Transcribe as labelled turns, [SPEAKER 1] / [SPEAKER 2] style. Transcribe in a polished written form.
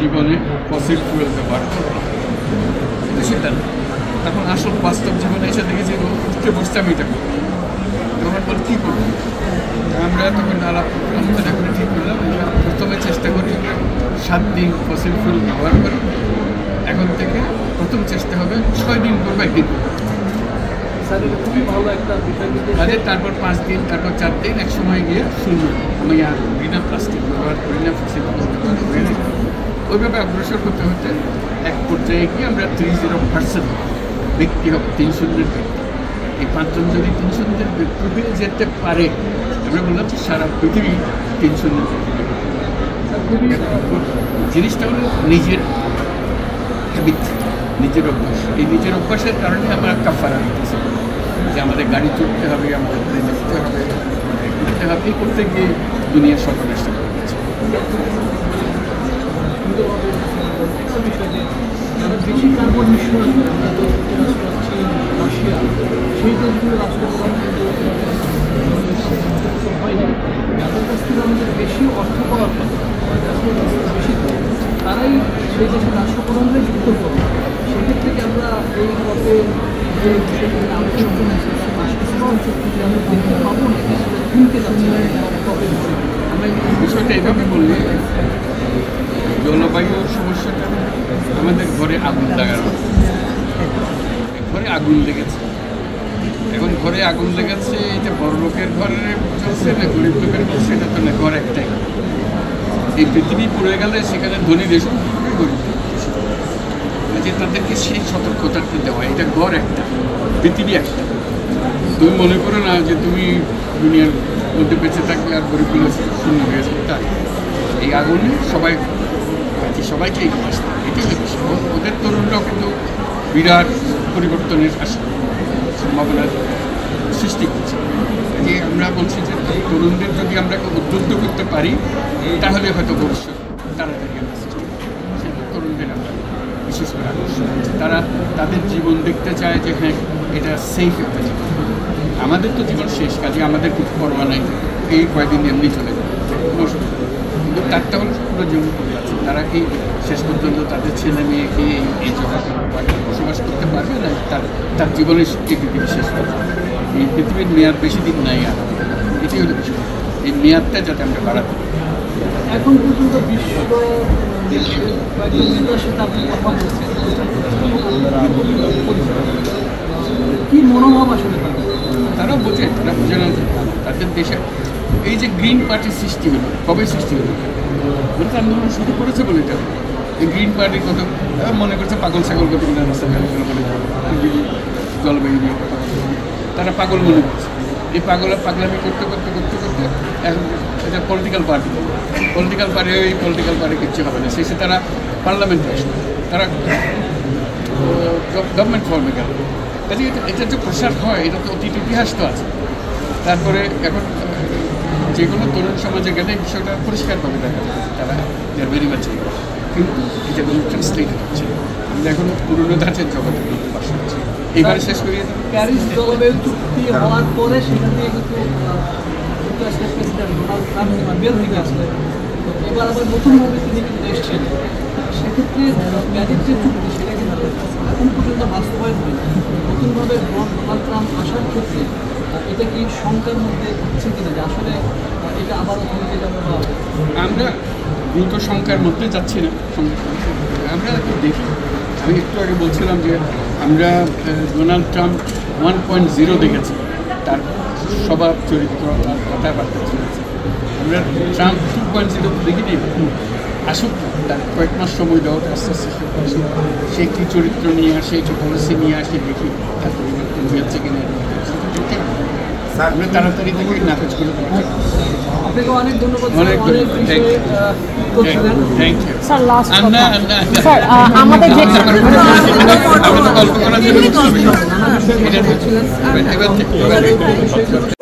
[SPEAKER 1] জীবনে fossil fuel ব্যবহার করবো, কিন্তু সেটা না। তখন আসল বাস্তব জীবনে এসে দেখেছি উঠতে বসতে আমি এটা করবো, তখন বল কী করবো। আমরা তখন আলোচনা করে ঠিক করলাম প্রথমে চেষ্টা করি 7 দিন ফসিল ফুয়েল ব্যবহার করি, এখন থেকে প্রথম চেষ্টা হবে 6 দিন করবো, 1 দিন
[SPEAKER 2] খুবই ভালো একটা বিষয়।
[SPEAKER 1] তারপর 5 দিন, তারপর 4 দিন, এক সময় গিয়ে শূন্য। আমি আর বিনা প্লাস্টিক ব্যবহার করি না, ফসিল ব্যবহার করি না। ওইভাবে অগ্রসর হতে হতে এক পর্যায়ে গিয়ে আমরা 30% ব্যক্তি হবে, 300 ব্যক্তি। এই 5 জন যদি 300 ব্যক্তি হয়ে যেতে পারে, আমরা বললাম যে সারা পৃথিবী 300 জিনিসটা হলো নিজের হ্যাবিট, নিজের অভ্যাস। এই নিজের অভ্যাসের কারণে আমরা কাফারা দিতেছি যে আমাদের গাড়ি চড়তে হবে, আমাদের প্লেনে যেতে হবে, ঘুরতে হবে। এই করতে গিয়ে দুনিয়ার সর্বনাশ করে দিচ্ছে।
[SPEAKER 2] বেশি কার্বন নিঃসরণ রাশিয়া, সেই দেশগুলো রাষ্ট্রপ্রধান হয় না, যাদের কাছ থেকে আমাদের বেশি অর্থ পাওয়ার কথা, বেশি তারাই সেই দেশের রাষ্ট্রপ্রধানরাই যুক্ত করবে। সেক্ষেত্রে কি আমরা এই পথে যে বিষয়গুলো আলোচনা বাস্তবায়ন চুক্তি যে আমরা দেখতে পাবো না, কিনতে যাচ্ছি আমরা
[SPEAKER 1] বিষয়টা এইভাবে বললে, জলবায়ু সমস্যাটা আমাদের ঘরে আগুন লাগানো, ঘরে আগুন লেগেছে। এখন ঘরে আগুন লেগেছে, এটা বড় লোকের ঘরে চলছে না গরিব লোকের ঘর, সেটা তো না, ঘর একটাই। এই পৃথিবী পড়ে গেলে সেখানে ধনী দেশ গরিব, যে তাদেরকে সেই সতর্কতাটা দেওয়া, এটা ঘর একটা, পৃথিবী একটা। তুমি মনে করো না যে তুমি দুনিয়ার মধ্যে বেঁচে থাকবে আর গরিবগুলো শূন্য হয়ে যাবে, তাই এই আগুনে সবাইকে এগিয়ে আসতে, এটাই হচ্ছে ওদের তরুণরাও কিন্তু বিরাট পরিবর্তনের সম্ভাবনার সৃষ্টি করছে। যে আমরা বলছি যে তরুণদের যদি আমরা উদ্বুদ্ধ করতে পারি, তাহলে হয়তো ভবিষ্যৎ তাড়াতাড়ি আমরা সৃষ্টি করতে পারি। সেই তরুণদের আমরা বিশেষ করে আকর্ষণ করছি। তারা তাদের জীবন দেখতে চায় যে হ্যাঁ এটা সেফ একটা জীবন। আমাদের তো জীবন শেষ, কাজে আমাদের কিছু পরোয়া নাই, এই কয়েকদিন এমনি চলে যাবে, কিন্তু তারটা হলো পুরো জীবন করে আছে। তারা এই শেষ পর্যন্ত তাদের ছেলে মেয়েকে এই জগতে বসবাস করতে পারবে না, তার জীবনের এই পৃথিবী শেষ করবে। এই পৃথিবীর মেয়াদ বেশি দিন নাই, আর এটাই হলো বিষয়। এই মেয়াদটা যাতে আমরা বাড়াতে পারি।
[SPEAKER 2] এখন পর্যন্ত বিশ্ব কয়েকজন নেতার সাথে আপনি কথা বলছেন, কি মনোভাব আসলে
[SPEAKER 1] তারাও বোঝে, তারা বোঝে না যে তাদের দেশে এই যে গ্রিন পার্টির সৃষ্টি হলো, কবে সৃষ্টি হলো? বলতে আন্দোলন শুরু করেছে বলে এটা এই গ্রিন পার্টির কথা মনে করছে পাগল ছাগল কত বলে জলবায়ু নিয়ে কথা বলে তারা পাগল মনে করছে। এই পাগলামি করতে করতে করতে করতে এখন এটা পলিটিক্যাল পার্টি এই পলিটিক্যাল পার্টি কিচ্ছু হবে না। শেষে তারা পার্লামেন্টে আসবে, তারা গভর্নমেন্ট ফর্মে গেল। কাজে এটা যে প্রসার হয়, এটা তো অতীত ইতিহাস তো আছে। তারপরে এখন যেগুলো তরুণ সমাজে গেলে বিষয়টা পরিষ্কারভাবে দেখা যাচ্ছে, তারা ভেরি মাচ, কিন্তু এটা কোনো ট্রান্সলেটেড হচ্ছে। আমরা এখন পুরনো ধাঁচের জগতে বাস করছি। এইবারে শেষ করিয়ে দেবো।
[SPEAKER 2] প্যারিস জলবায়ু চুক্তি হওয়ার পরে সেখান থেকে কিন্তু যুক্তরাষ্ট্রের প্রেসিডেন্ট ডোনাল্ড ট্রাম্প বের হয়ে গেছে, এবার আবার নতুনভাবে তিনি কিন্তু এসছেন। সেক্ষেত্রে প্যারিস যে চুক্তি সেটা কিন্তু এখন পর্যন্ত বাস্তবায়ন হয়নি। নতুনভাবে ডোনাল্ড ট্রাম্প আসার ক্ষেত্রে এটা কি শঙ্কার মধ্যে হচ্ছে কিনা যে আসলে এটা আবারও থমকে যাবে? বা
[SPEAKER 1] আমরা দ্রুত শঙ্কার মধ্যে যাচ্ছি না, আমরা দেখি। আমি একটু আগে বলছিলাম যে আমরা ডোনাল্ড ট্রাম্প 1.0 দেখেছি, তার স্বভাব চরিত্র আর কথাবার্তা চলেছে। আমরা ট্রাম্প 2.0 দেখিনি। আসুক, তার কয়েক মাস সময় দেওয়া, আস্তে আস্তে আসুক, সে কী চরিত্র নিয়ে আসে, কী পলিসি নিয়ে আসে, দেখি তার পরিবর্তন হয়েছে কিনা। আমরা তাড়াতাড়ি থেকে নাকচ করে দেবো।
[SPEAKER 2] আপনাকে অনেক ধন্যবাদ।
[SPEAKER 1] অনেক thank you
[SPEAKER 3] sir. Last
[SPEAKER 1] Anna
[SPEAKER 3] sir, আমাদের যে
[SPEAKER 1] গল্প করার জন্য